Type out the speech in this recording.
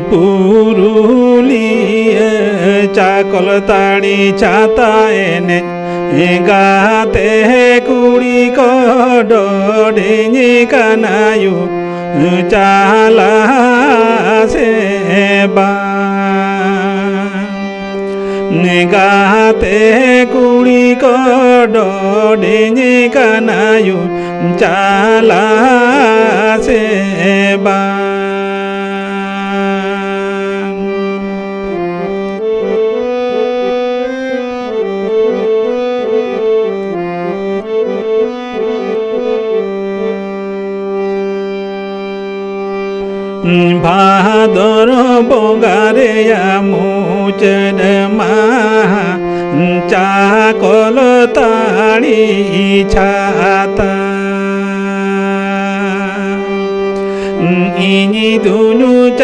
পুরুলিয়ে চাকল তাড়ি ছাতা এনে গাতে কুড়ি কডি কানায়ু চালা সেবা গাতে কুড়ি কডি কানায়ু চালা সেবা ভাদর বগারে মুচর মাহা চাকল তাড়ি ছাতা ইনি দুনু